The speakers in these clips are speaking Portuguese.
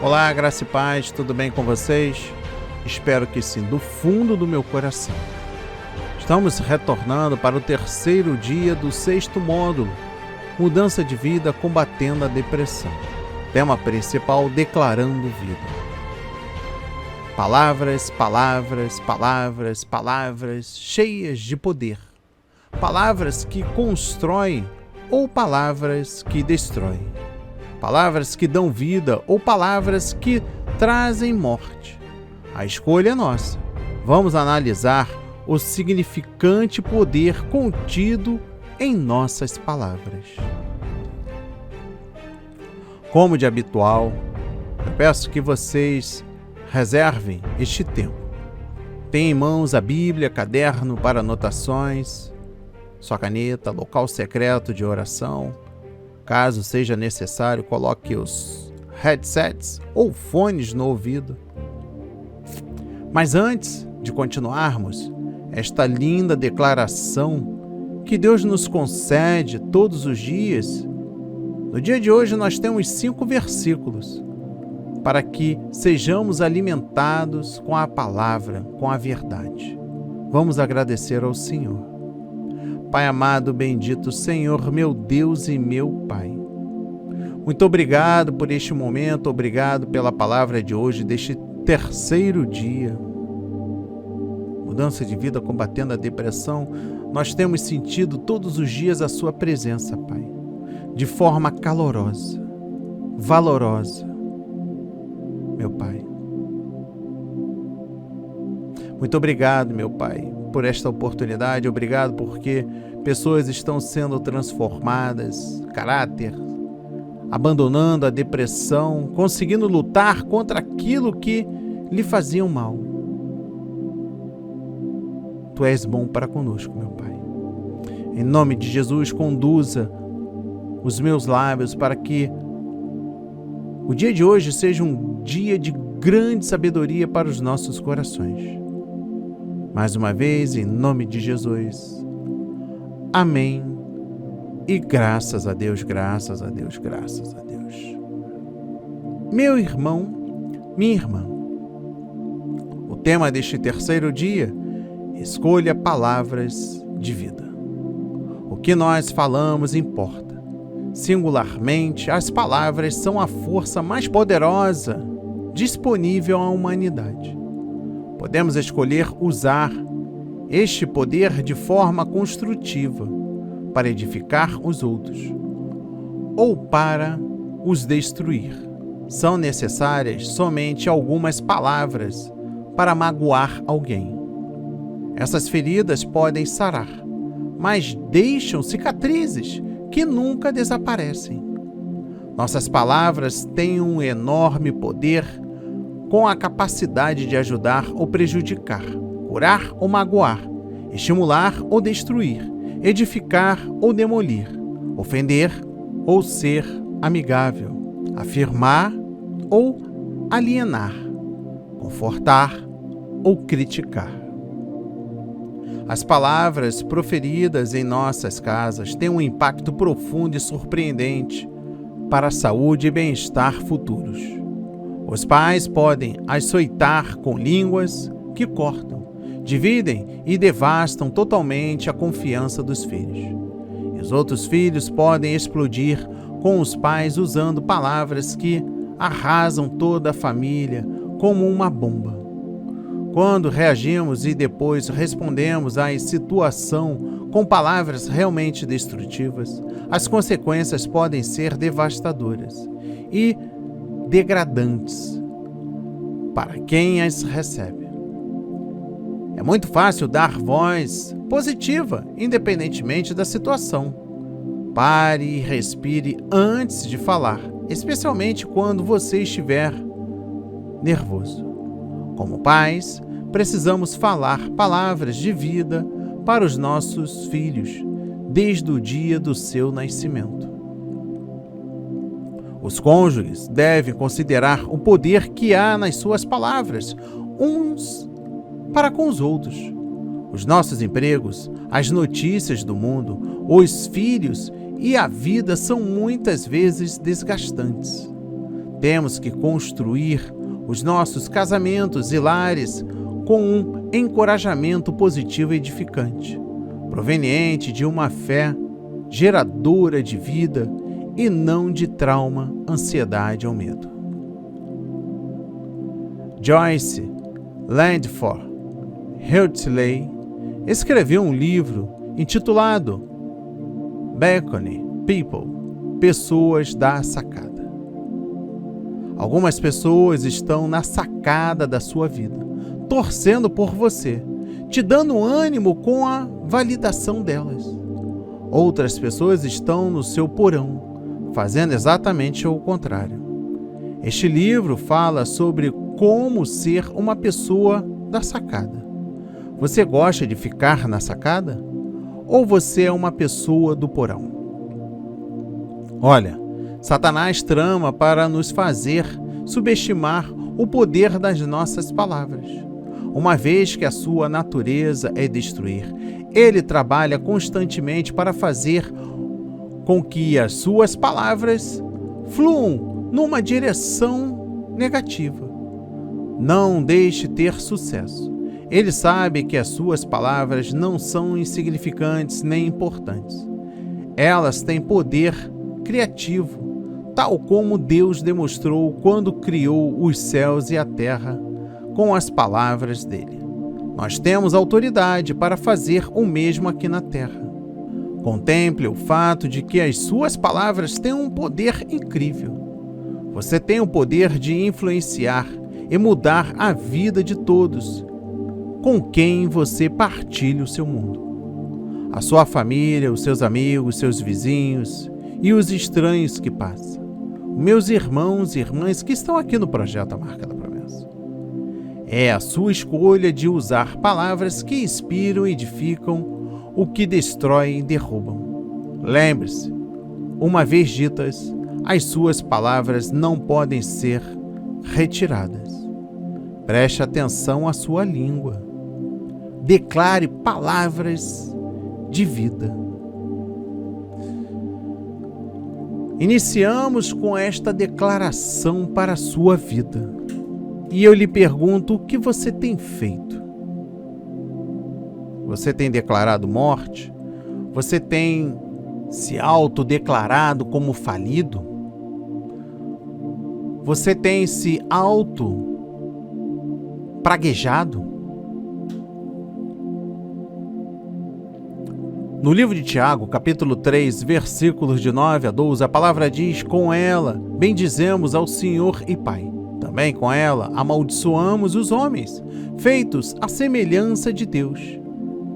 Olá, graça e paz, tudo bem com vocês? Espero que sim, do fundo do meu coração. Estamos retornando para o terceiro dia do 6º módulo, Mudança de Vida Combatendo a Depressão. Tema principal, Declarando Vida. Palavras, palavras, palavras, palavras cheias de poder. Palavras que constroem ou palavras que destroem. Palavras que dão vida ou palavras que trazem morte. A escolha é nossa. Vamos analisar o significante poder contido em nossas palavras. Como de habitual, eu peço que vocês reservem este tempo. Tenha em mãos a Bíblia, caderno para anotações, sua caneta, local secreto de oração. Caso seja necessário, coloque os headsets ou fones no ouvido. Mas antes de continuarmos esta linda declaração que Deus nos concede todos os dias, no dia de hoje nós temos 5 versículos para que sejamos alimentados com a palavra, com a verdade. Vamos agradecer ao Senhor. Pai amado, bendito Senhor, meu Deus e meu Pai. Muito obrigado por este momento, obrigado pela palavra de hoje, deste terceiro dia. Mudança de vida combatendo a depressão, nós temos sentido todos os dias a sua presença, Pai, de forma calorosa, valorosa, meu Pai. Muito obrigado, meu Pai, por esta oportunidade, obrigado porque pessoas estão sendo transformadas, caráter, abandonando a depressão, conseguindo lutar contra aquilo que lhe faziam mal. Tu és bom para conosco, meu Pai. Em nome de Jesus, conduza os meus lábios para que o dia de hoje seja um dia de grande sabedoria para os nossos corações. Mais uma vez, em nome de Jesus. Amém. E graças a Deus, graças a Deus, graças a Deus. Meu irmão, minha irmã, o tema deste terceiro dia, escolha palavras de vida. O que nós falamos importa. Singularmente, as palavras são a força mais poderosa disponível à humanidade. Podemos escolher usar este poder de forma construtiva para edificar os outros ou para os destruir. São necessárias somente algumas palavras para magoar alguém. Essas feridas podem sarar, mas deixam cicatrizes que nunca desaparecem. Nossas palavras têm um enorme poder com a capacidade de ajudar ou prejudicar, curar ou magoar, estimular ou destruir, edificar ou demolir, ofender ou ser amigável, afirmar ou alienar, confortar ou criticar. As palavras proferidas em nossas casas têm um impacto profundo e surpreendente para a saúde e bem-estar futuros. Os pais podem açoitar com línguas que cortam, dividem e devastam totalmente a confiança dos filhos. E os outros filhos podem explodir com os pais usando palavras que arrasam toda a família como uma bomba. Quando reagimos e depois respondemos à situação com palavras realmente destrutivas, as consequências podem ser devastadoras e degradantes para quem as recebe. É muito fácil dar voz positiva, independentemente da situação. Pare e respire antes de falar, especialmente quando você estiver nervoso. Como pais, precisamos falar palavras de vida para os nossos filhos desde o dia do seu nascimento. Os cônjuges devem considerar o poder que há nas suas palavras, uns para com os outros. Os nossos empregos, as notícias do mundo, os filhos e a vida são muitas vezes desgastantes. Temos que construir os nossos casamentos e lares com um encorajamento positivo e edificante, proveniente de uma fé geradora de vida e não de trauma, ansiedade ou medo. Joyce Landford Huxley escreveu um livro intitulado Balcony People, Pessoas da Sacada. Algumas pessoas estão na sacada da sua vida, torcendo por você, te dando ânimo com a validação delas. Outras pessoas estão no seu porão, fazendo exatamente o contrário. Este livro fala sobre como ser uma pessoa da sacada. Você gosta de ficar na sacada? Ou você é uma pessoa do porão? Olha, Satanás trama para nos fazer subestimar o poder das nossas palavras. Uma vez que a sua natureza é destruir, ele trabalha constantemente para fazer com que as suas palavras fluam numa direção negativa. Não deixe ter sucesso. Ele sabe que as suas palavras não são insignificantes nem importantes. Elas têm poder criativo, tal como Deus demonstrou quando criou os céus e a terra com as palavras dele. Nós temos autoridade para fazer o mesmo aqui na terra. Contemple o fato de que as suas palavras têm um poder incrível. Você tem o poder de influenciar e mudar a vida de todos com quem você partilha o seu mundo. A sua família, os seus amigos, seus vizinhos e os estranhos que passam. Meus irmãos e irmãs que estão aqui no projeto A Marca da Promessa. É a sua escolha de usar palavras que inspiram e edificam, o que destrói e derrubam. Lembre-se, uma vez ditas, as suas palavras não podem ser retiradas. Preste atenção à sua língua. Declare palavras de vida. Iniciamos com esta declaração para a sua vida. E eu lhe pergunto, o que você tem feito? Você tem declarado morte? Você tem se autodeclarado como falido? Você tem se praguejado? No livro de Tiago, capítulo 3, versículos de 9 a 12, a palavra diz: com ela bendizemos ao Senhor e Pai. Também com ela amaldiçoamos os homens, feitos à semelhança de Deus.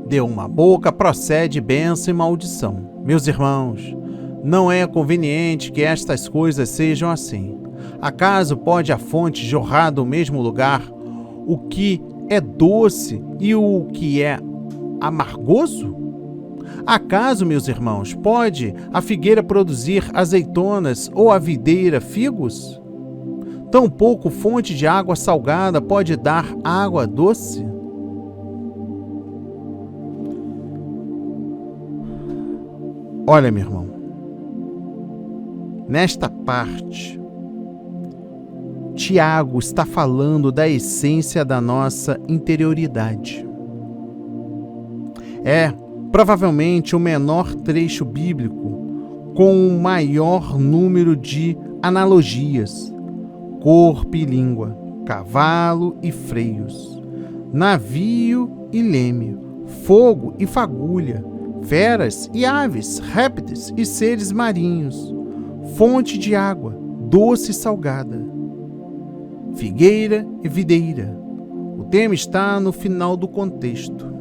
De uma boca procede bênção e maldição. Meus irmãos, não é conveniente que estas coisas sejam assim. Acaso pode a fonte jorrar do mesmo lugar o que é doce e o que é amargoso? Acaso, meus irmãos, pode a figueira produzir azeitonas ou a videira figos? Tampouco fonte de água salgada pode dar água doce? Olha, meu irmão, nesta parte, Tiago está falando da essência da nossa interioridade. É provavelmente o menor trecho bíblico com o maior número de analogias: corpo e língua, cavalo e freios, navio e leme, fogo e fagulha, feras e aves, répteis e seres marinhos, fonte de água, doce e salgada, figueira e videira. O tema está no final do contexto.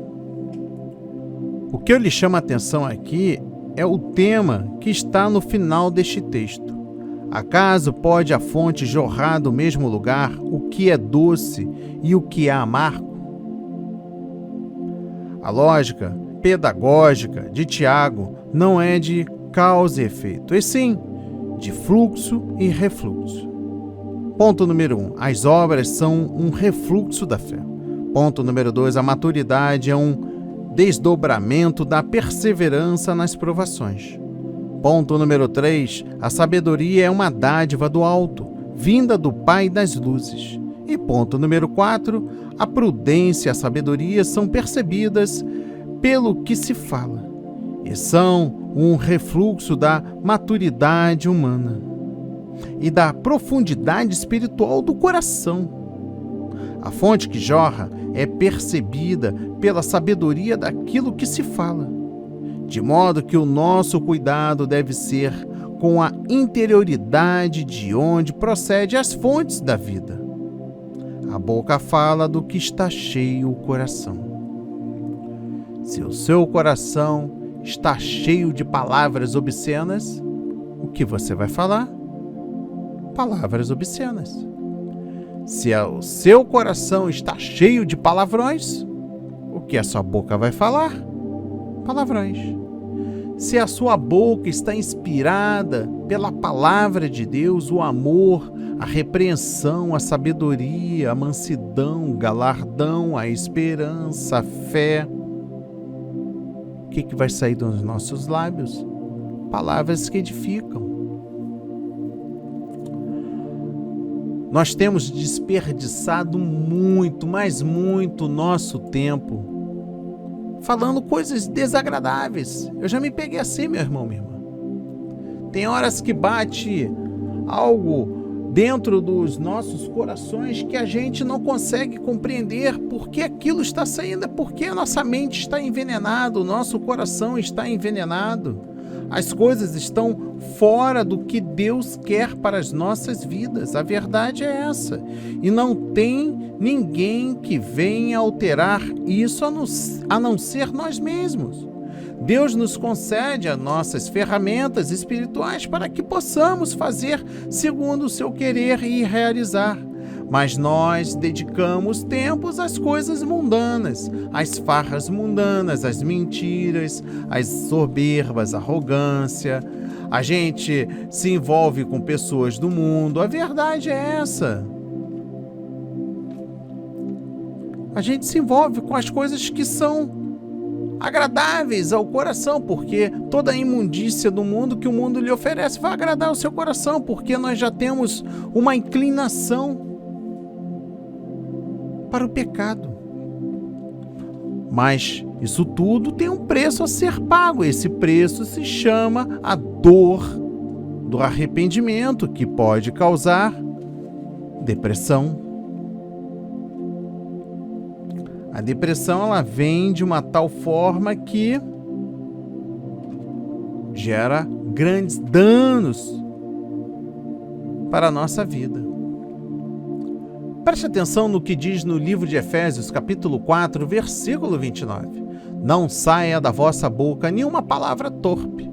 O que eu lhe chamo a atenção aqui é o tema que está no final deste texto. Acaso pode a fonte jorrar do mesmo lugar o que é doce e o que é amargo? A lógica pedagógica de Tiago não é de causa e efeito, e sim de fluxo e refluxo. Ponto número 1. As obras são um refluxo da fé. Ponto número 2. A maturidade é um desdobramento da perseverança nas provações. Ponto número 3. A sabedoria é uma dádiva do alto, vinda do Pai das luzes. E ponto número 4, a prudência e a sabedoria são percebidas pelo que se fala e são um refluxo da maturidade humana e da profundidade espiritual do coração. A fonte que jorra é percebida pela sabedoria daquilo que se fala, de modo que o nosso cuidado deve ser com a interioridade de onde procede as fontes da vida. A boca fala do que está cheio o coração. Se o seu coração está cheio de palavras obscenas, o que você vai falar? Palavras obscenas. Se o seu coração está cheio de palavrões, o que a sua boca vai falar? Palavrões. Se a sua boca está inspirada pela palavra de Deus, o amor, a repreensão, a sabedoria, a mansidão, o galardão, a esperança, a fé, o que vai sair dos nossos lábios? Palavras que edificam. Nós temos desperdiçado muito, mas muito nosso tempo falando coisas desagradáveis. Eu já me peguei assim, meu irmão, minha irmã. Tem horas que bate algo dentro dos nossos corações que a gente não consegue compreender por que aquilo está saindo, é porque a nossa mente está envenenada, o nosso coração está envenenado. As coisas estão fora do que Deus quer para as nossas vidas. A verdade é essa. E não tem ninguém que venha alterar isso a não ser nós mesmos. Deus nos concede as nossas ferramentas espirituais para que possamos fazer segundo o seu querer e realizar. Mas nós dedicamos tempos às coisas mundanas, às farras mundanas, às mentiras, às soberbas, à arrogância. A gente se envolve com pessoas do mundo. A verdade é essa. A gente se envolve com as coisas que são agradáveis ao coração, porque toda a imundícia do mundo que o mundo lhe oferece vai agradar ao seu coração, porque nós já temos uma inclinação para o pecado. Mas isso tudo tem um preço a ser pago. Esse preço se chama a dor do arrependimento, que pode causar depressão. A depressão, ela vem de uma tal forma que gera grandes danos para a nossa vida. Preste atenção no que diz no livro de Efésios, capítulo 4, versículo 29. Não saia da vossa boca nenhuma palavra torpe,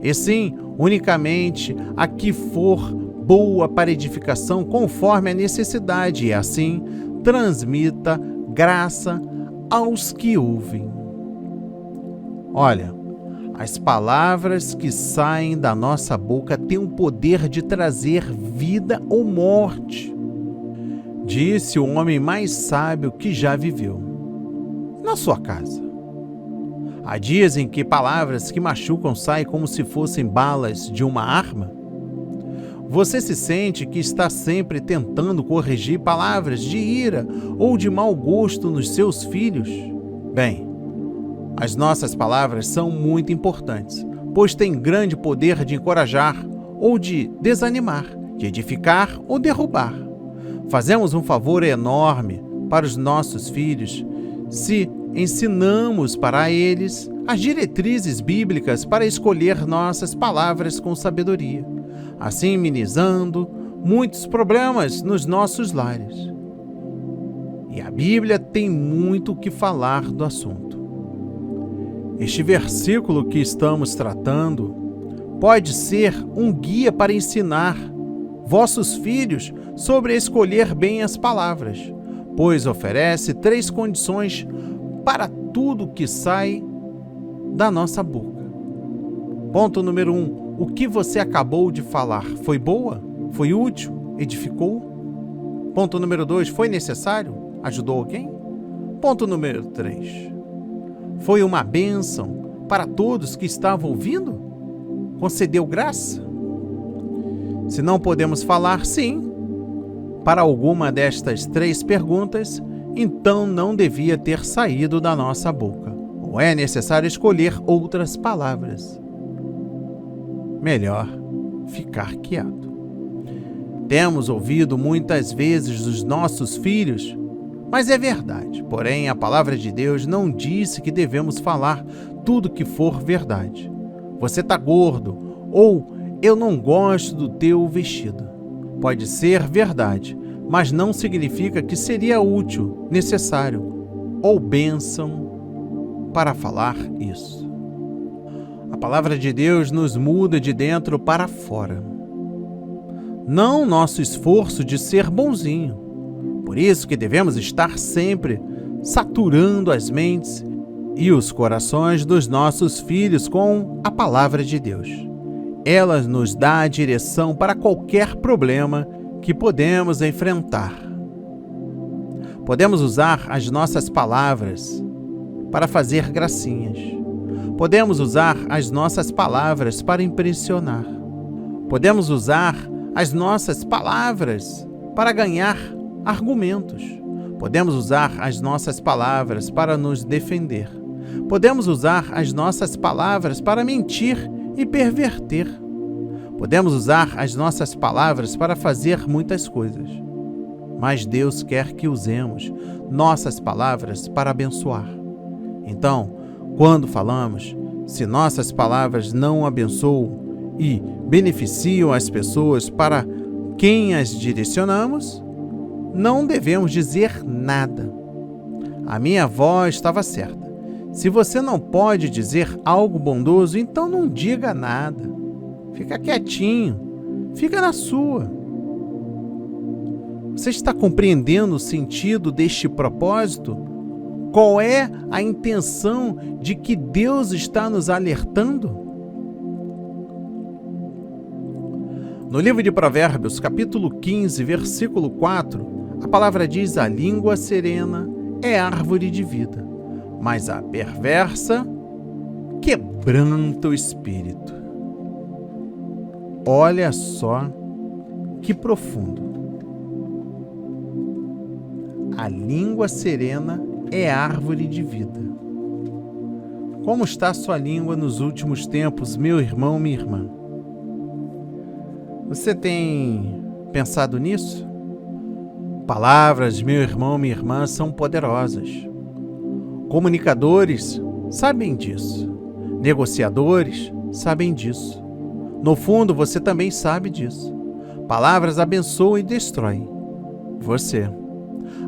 e sim, unicamente a que for boa para edificação, conforme a necessidade, e assim transmita graça aos que ouvem. Olha, as palavras que saem da nossa boca têm o poder de trazer vida ou morte. Disse o homem mais sábio que já viveu. Na sua casa. Há dias em que palavras que machucam saem como se fossem balas de uma arma. Você se sente que está sempre tentando corrigir palavras de ira ou de mau gosto nos seus filhos? Bem, as nossas palavras são muito importantes, pois têm grande poder de encorajar ou de desanimar, de edificar ou derrubar. Fazemos um favor enorme para os nossos filhos se ensinamos para eles as diretrizes bíblicas para escolher nossas palavras com sabedoria, assim minimizando muitos problemas nos nossos lares. E a Bíblia tem muito o que falar do assunto. Este versículo que estamos tratando pode ser um guia para ensinar vossos filhos sobre escolher bem as palavras, pois oferece 3 condições para tudo que sai da nossa boca. Ponto número 1. O que você acabou de falar foi boa? Foi útil? Edificou? Ponto número 2. Foi necessário? Ajudou alguém? Ponto número 3. Foi uma bênção para todos que estavam ouvindo? Concedeu graça? Se não podemos falar sim, para alguma destas 3 perguntas, então não devia ter saído da nossa boca. Ou é necessário escolher outras palavras? Melhor ficar quieto. Temos ouvido muitas vezes dos nossos filhos, mas é verdade. Porém, a palavra de Deus não disse que devemos falar tudo que for verdade. Você tá gordo, ou eu não gosto do teu vestido. Pode ser verdade, mas não significa que seria útil, necessário ou bênção para falar isso. A palavra de Deus nos muda de dentro para fora. Não nosso esforço de ser bonzinho. Por isso que devemos estar sempre saturando as mentes e os corações dos nossos filhos com a palavra de Deus. Ela nos dá a direção para qualquer problema que podemos enfrentar. Podemos usar as nossas palavras para fazer gracinhas. Podemos usar as nossas palavras para impressionar. Podemos usar as nossas palavras para ganhar argumentos. Podemos usar as nossas palavras para nos defender. Podemos usar as nossas palavras para mentir e perverter. Podemos usar as nossas palavras para fazer muitas coisas. Mas Deus quer que usemos nossas palavras para abençoar. Então, quando falamos, se nossas palavras não abençoam e beneficiam as pessoas para quem as direcionamos, não devemos dizer nada. A minha avó estava certa. Se você não pode dizer algo bondoso, então não diga nada. Fica quietinho, fica na sua. Você está compreendendo o sentido deste propósito? Qual é a intenção de que Deus está nos alertando? No livro de Provérbios, capítulo 15, versículo 4, a palavra diz: a língua serena é árvore de vida, mas a perversa quebranta o espírito. Olha só que profundo. A língua serena é árvore de vida. Como está sua língua nos últimos tempos, meu irmão, minha irmã? Você tem pensado nisso? Palavras, meu irmão, minha irmã, são poderosas. Comunicadores sabem disso. Negociadores sabem disso. No fundo, você também sabe disso. Palavras abençoam e destroem você.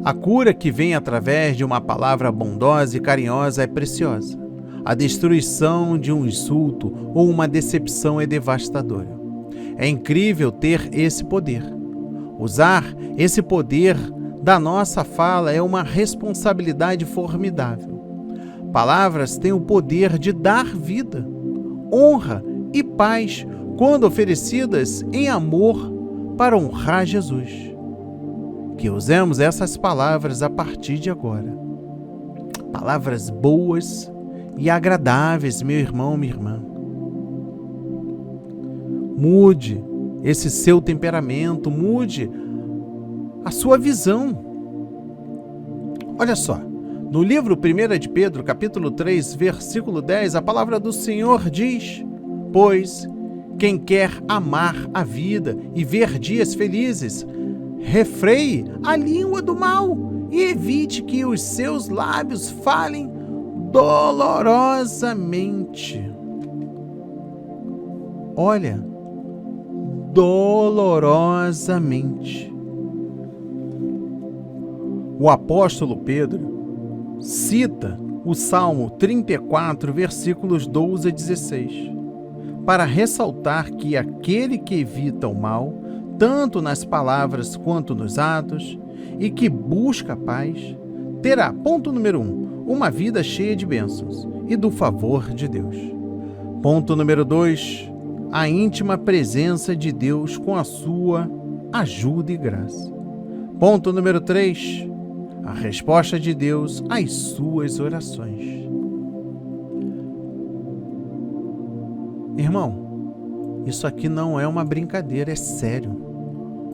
A cura que vem através de uma palavra bondosa e carinhosa é preciosa. A destruição de um insulto ou uma decepção é devastadora. É incrível ter esse poder. Usar esse poder da nossa fala é uma responsabilidade formidável. Palavras têm o poder de dar vida, honra e paz quando oferecidas em amor para honrar Jesus. Que usemos essas palavras a partir de agora. Palavras boas e agradáveis, meu irmão, minha irmã. Mude esse seu temperamento, mude a sua visão. Olha só, no livro 1 de Pedro, capítulo 3, versículo 10, a palavra do Senhor diz: pois quem quer amar a vida e ver dias felizes, refreie a língua do mal e evite que os seus lábios falem dolorosamente. Olha, dolorosamente. O apóstolo Pedro cita o Salmo 34, versículos 12 a 16, para ressaltar que aquele que evita o mal, tanto nas palavras quanto nos atos, e que busca a paz, terá, ponto número 1, uma vida cheia de bênçãos e do favor de Deus. Ponto número 2, a íntima presença de Deus com a sua ajuda e graça. Ponto número 3, a resposta de Deus às suas orações. Irmão, isso aqui não é uma brincadeira, é sério.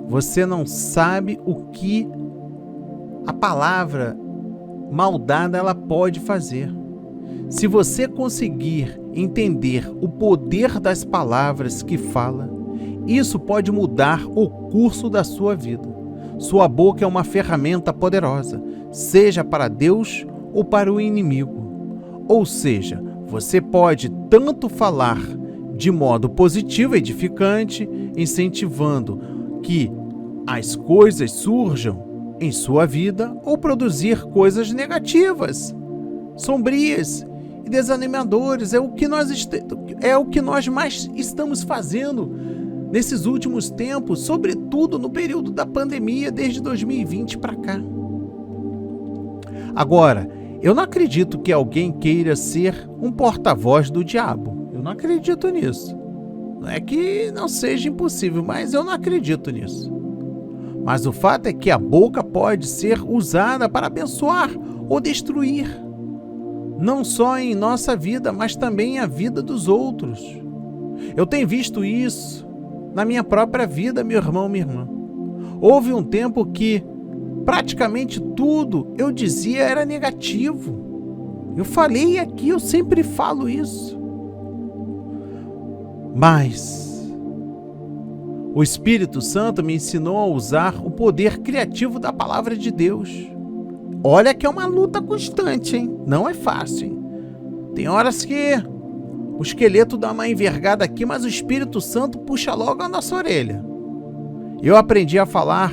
Você não sabe o que a palavra maldada ela pode fazer. Se você conseguir entender o poder das palavras que fala, isso pode mudar o curso da sua vida. Sua boca é uma ferramenta poderosa, seja para Deus ou para o inimigo. Ou seja, você pode tanto falar de modo positivo e edificante, incentivando que as coisas surjam em sua vida, ou produzir coisas negativas, sombrias e desanimadoras. É o que nós mais estamos fazendo nesses últimos tempos, sobretudo no período da pandemia, desde 2020 para cá. Agora, eu não acredito que alguém queira ser um porta-voz do diabo. Eu não acredito nisso. Não é que não seja impossível, mas eu não acredito nisso. Mas o fato é que a boca pode ser usada para abençoar ou destruir, não só em nossa vida, mas também em a vida dos outros. Eu tenho visto isso na minha própria vida, meu irmão, minha irmã. Houve um tempo que praticamente tudo eu dizia era negativo. Eu falei aqui, eu sempre falo isso. Mas o Espírito Santo me ensinou a usar o poder criativo da palavra de Deus. Olha que é uma luta constante, hein? Não é fácil, hein? Tem horas que o esqueleto dá uma envergada aqui, mas o Espírito Santo puxa logo a nossa orelha. Eu aprendi a falar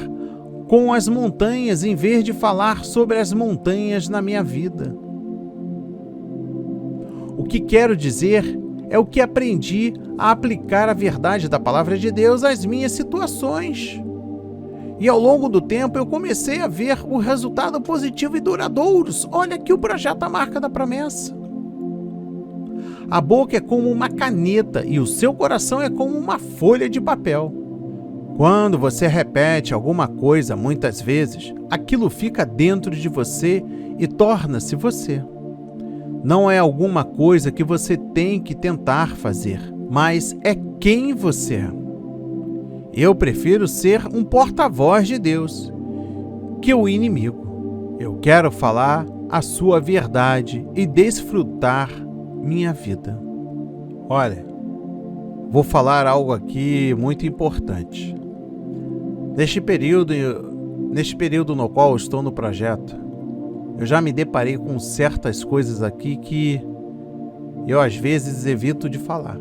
com as montanhas em vez de falar sobre as montanhas na minha vida. O que quero dizer é o que aprendi a aplicar a verdade da palavra de Deus às minhas situações. E ao longo do tempo eu comecei a ver o resultado positivo e duradouros. Olha aqui o projeto A Marca da Promessa. A boca é como uma caneta e o seu coração é como uma folha de papel. Quando você repete alguma coisa muitas vezes, aquilo fica dentro de você e torna-se você. Não é alguma coisa que você tem que tentar fazer, mas é quem você é. Eu prefiro ser um porta-voz de Deus que o inimigo. Eu quero falar a sua verdade e desfrutar minha vida. Olha, vou falar algo aqui muito importante. Neste período no qual estou no projeto, eu já me deparei com certas coisas aqui que eu às vezes evito de falar.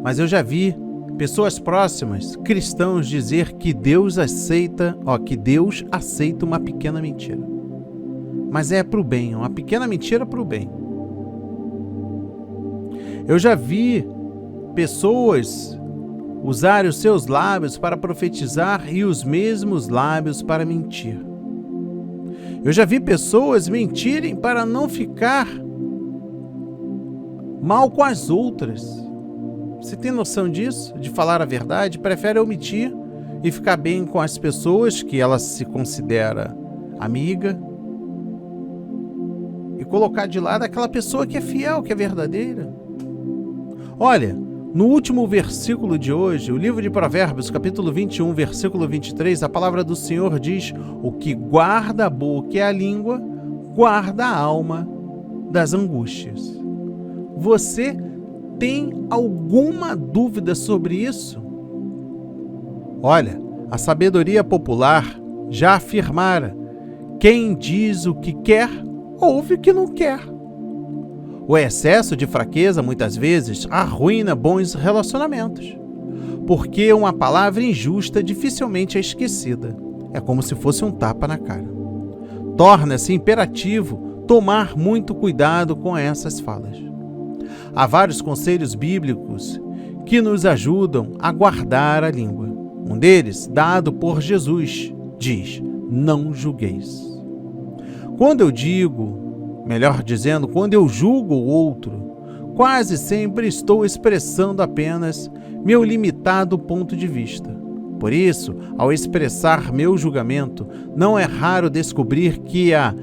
Mas eu já vi pessoas próximas, cristãos, dizer que Deus aceita uma pequena mentira. Mas é para o bem, uma pequena mentira para o bem. Eu já vi pessoas usarem os seus lábios para profetizar e os mesmos lábios para mentir. Eu já vi pessoas mentirem para não ficar mal com as outras. Você tem noção disso? De falar a verdade? Prefere omitir e ficar bem com as pessoas que ela se considera amiga e colocar de lado aquela pessoa que é fiel, que é verdadeira. Olha, no último versículo de hoje, o livro de Provérbios, capítulo 21, versículo 23, a palavra do Senhor diz: o que guarda a boca e a língua, guarda a alma das angústias. Você tem alguma dúvida sobre isso? Olha, a sabedoria popular já afirmara: quem diz o que quer, ouve o que não quer. O excesso de fraqueza, muitas vezes, arruína bons relacionamentos, porque uma palavra injusta dificilmente é esquecida. É como se fosse um tapa na cara. Torna-se imperativo tomar muito cuidado com essas falas. Há vários conselhos bíblicos que nos ajudam a guardar a língua. Um deles, dado por Jesus, diz: não julgueis. Quando eu julgo o outro, quase sempre estou expressando apenas meu limitado ponto de vista. Por isso, ao expressar meu julgamento, não é raro descobrir que a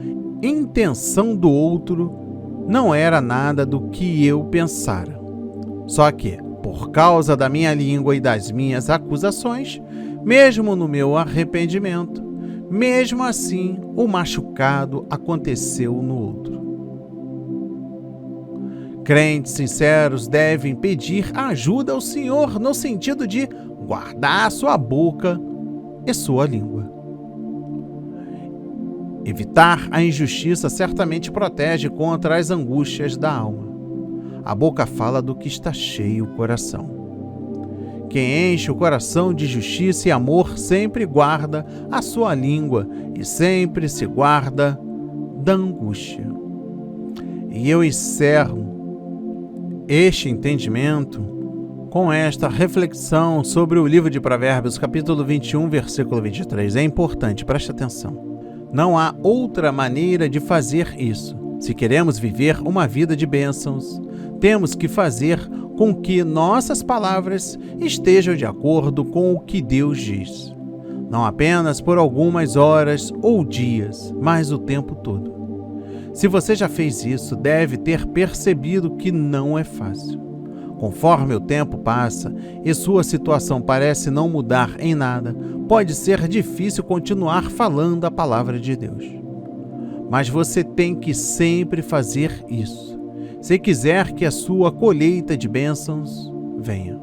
intenção do outro não era nada do que eu pensara. Só que, por causa da minha língua e das minhas acusações, mesmo no meu arrependimento, mesmo assim o machucado aconteceu no outro. Crentes sinceros devem pedir ajuda ao Senhor no sentido de guardar sua boca e sua língua. Evitar a injustiça certamente protege contra as angústias da alma. A boca fala do que está cheio o coração. Quem enche o coração de justiça e amor sempre guarda a sua língua e sempre se guarda da angústia. E eu encerro este entendimento com esta reflexão sobre o livro de Provérbios, capítulo 21, versículo 23. É importante, preste atenção. Não há outra maneira de fazer isso. Se queremos viver uma vida de bênçãos, temos que fazer com que nossas palavras estejam de acordo com o que Deus diz. Não apenas por algumas horas ou dias, mas o tempo todo. Se você já fez isso, deve ter percebido que não é fácil. Conforme o tempo passa e sua situação parece não mudar em nada, pode ser difícil continuar falando a palavra de Deus. Mas você tem que sempre fazer isso, se quiser que a sua colheita de bênçãos venha.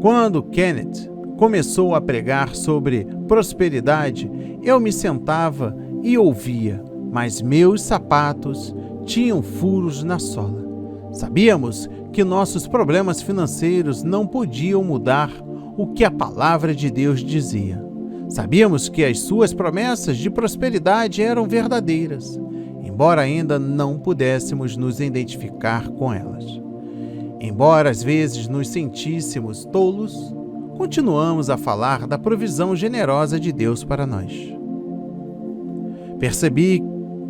Quando Kenneth começou a pregar sobre prosperidade, eu me sentava e ouvia, mas meus sapatos tinham furos na sola. Sabíamos que nossos problemas financeiros não podiam mudar o que a palavra de Deus dizia. Sabíamos que as suas promessas de prosperidade eram verdadeiras, embora ainda não pudéssemos nos identificar com elas. Embora às vezes nos sentíssemos tolos, continuamos a falar da provisão generosa de Deus para nós. Percebi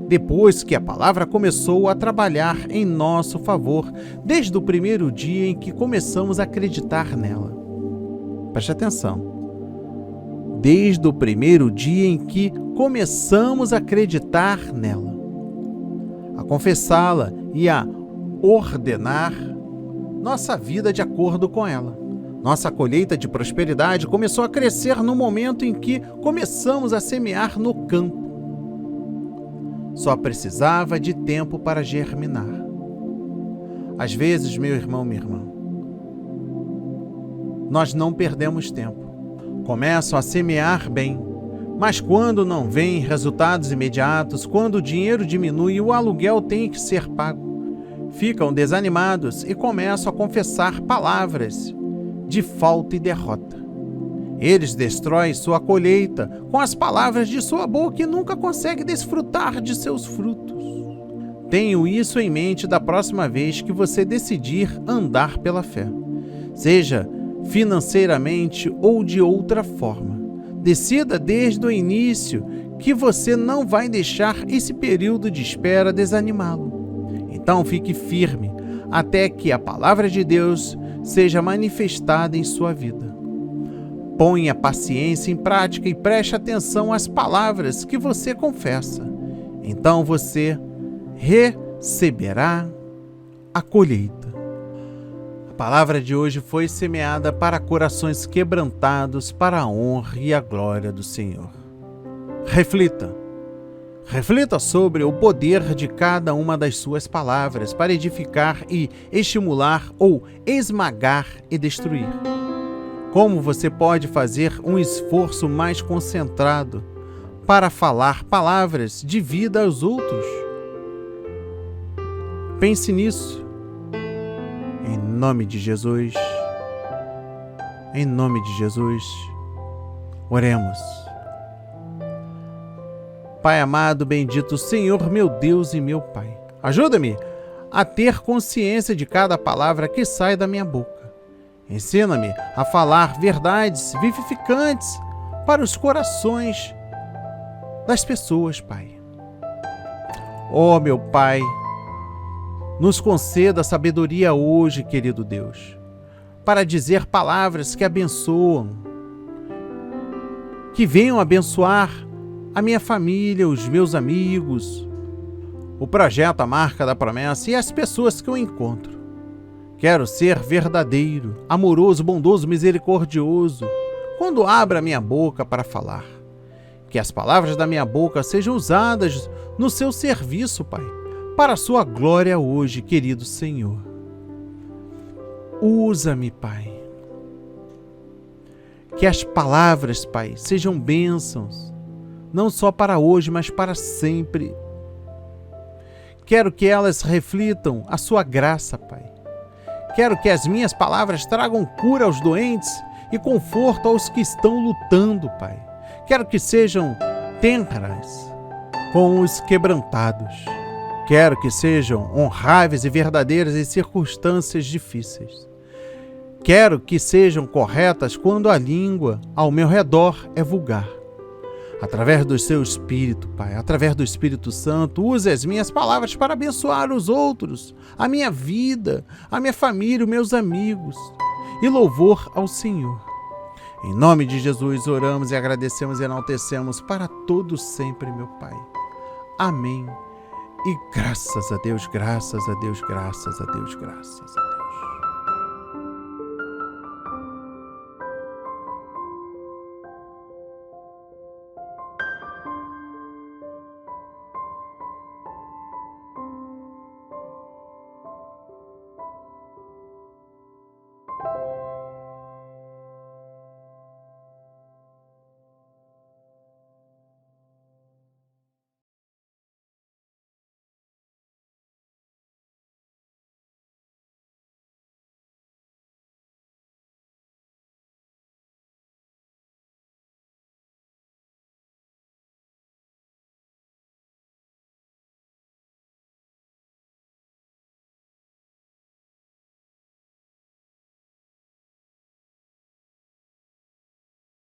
depois que a palavra começou a trabalhar em nosso favor, desde o primeiro dia em que começamos a acreditar nela. Preste atenção. Desde o primeiro dia em que começamos a acreditar nela, a confessá-la e a ordenar nossa vida de acordo com ela. Nossa colheita de prosperidade começou a crescer no momento em que começamos a semear no campo. Só precisava de tempo para germinar. Às vezes, meu irmão, minha irmã, nós não perdemos tempo. Começam a semear bem, mas quando não vêm resultados imediatos, quando o dinheiro diminui e o aluguel tem que ser pago, ficam desanimados e começam a confessar palavras de falta e derrota. Eles destroem sua colheita com as palavras de sua boca e nunca conseguem desfrutar de seus frutos. Tenho isso em mente da próxima vez que você decidir andar pela fé, seja financeiramente ou de outra forma. Decida desde o início que você não vai deixar esse período de espera desanimá-lo. Então fique firme até que a palavra de Deus seja manifestada em sua vida. Ponha a paciência em prática e preste atenção às palavras que você confessa. Então você receberá a colheita. A palavra de hoje foi semeada para corações quebrantados para a honra e a glória do Senhor. Reflita. Reflita sobre o poder de cada uma das suas palavras para edificar e estimular ou esmagar e destruir. Como você pode fazer um esforço mais concentrado para falar palavras de vida aos outros? Pense nisso. Em nome de Jesus. Em nome de Jesus. Oremos. Pai amado, bendito Senhor, meu Deus e meu Pai. Ajuda-me a ter consciência de cada palavra que sai da minha boca. Ensina-me a falar verdades vivificantes para os corações das pessoas, Pai. Ó, meu Pai, nos conceda sabedoria hoje, querido Deus, para dizer palavras que abençoam, que venham abençoar a minha família, os meus amigos, o projeto A Marca da Promessa e as pessoas que eu encontro. Quero ser verdadeiro, amoroso, bondoso, misericordioso, quando abro a minha boca para falar. Que as palavras da minha boca sejam usadas no seu serviço, Pai, para a sua glória hoje, querido Senhor. Usa-me, Pai. Que as palavras, Pai, sejam bênçãos, não só para hoje, mas para sempre. Quero que elas reflitam a sua graça, Pai. Quero que as minhas palavras tragam cura aos doentes e conforto aos que estão lutando, Pai. Quero que sejam têntaras com os quebrantados. Quero que sejam honráveis e verdadeiras em circunstâncias difíceis. Quero que sejam corretas quando a língua ao meu redor é vulgar. Através do seu Espírito, Pai, através do Espírito Santo, use as minhas palavras para abençoar os outros, a minha vida, a minha família, os meus amigos, e louvor ao Senhor. Em nome de Jesus, oramos e agradecemos e enaltecemos para todos sempre, meu Pai. Amém. E graças a Deus, graças a Deus, graças a Deus, graças a Deus.